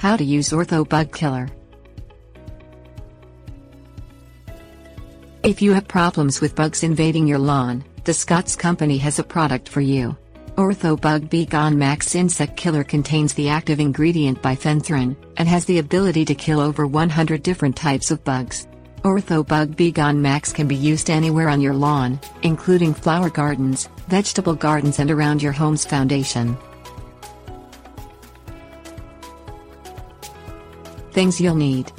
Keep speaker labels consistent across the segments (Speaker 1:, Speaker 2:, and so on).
Speaker 1: How to use Ortho Bug Killer. If you have problems with bugs invading your lawn, the Scott's Company has a product for you. Ortho Bug Max Insect Killer contains the active ingredient bifenthrin, and has the ability to kill over 100 different types of bugs. Ortho Bug Max can be used anywhere on your lawn, including flower gardens, vegetable gardens and around your home's foundation. Things you'll need: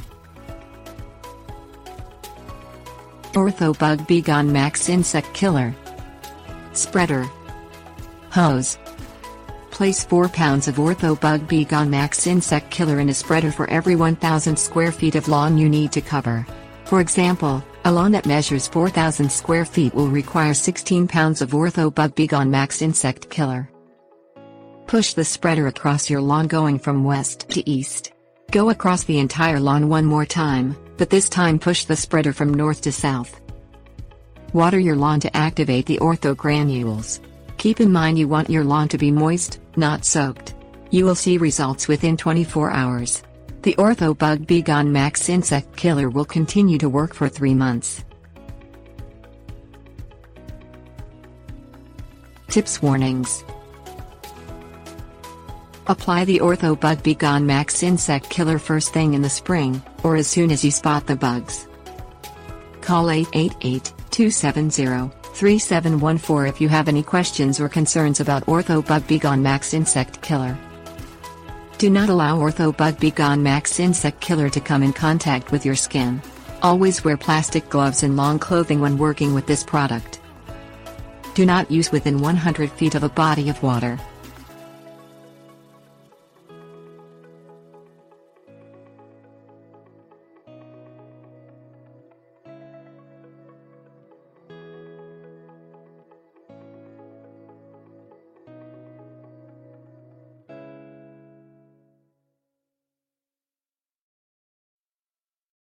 Speaker 1: Ortho Bug Max Insect Killer, spreader, hose. Place 4 pounds of Ortho Bug Max Insect Killer in a spreader for every 1,000 square feet of lawn you need to cover. For example, a lawn that measures 4,000 square feet will require 16 pounds of Ortho Bug Max Insect Killer. Push the spreader across your lawn going from west to east. Go across the entire lawn one more time, but this time push the spreader from north to south. Water your lawn to activate the Ortho granules. Keep in mind you want your lawn to be moist, not soaked. You will see results within 24 hours. The Ortho Bug Max Insect Killer will continue to work for 3 months. Tips warnings. Apply the Ortho Bug Max Insect Killer first thing in the spring, or as soon as you spot the bugs. Call 888-270-3714 if you have any questions or concerns about Ortho Bug Max Insect Killer. Do not allow Ortho Bug Max Insect Killer to come in contact with your skin. Always wear plastic gloves and long clothing when working with this product. Do not use within 100 feet of a body of water.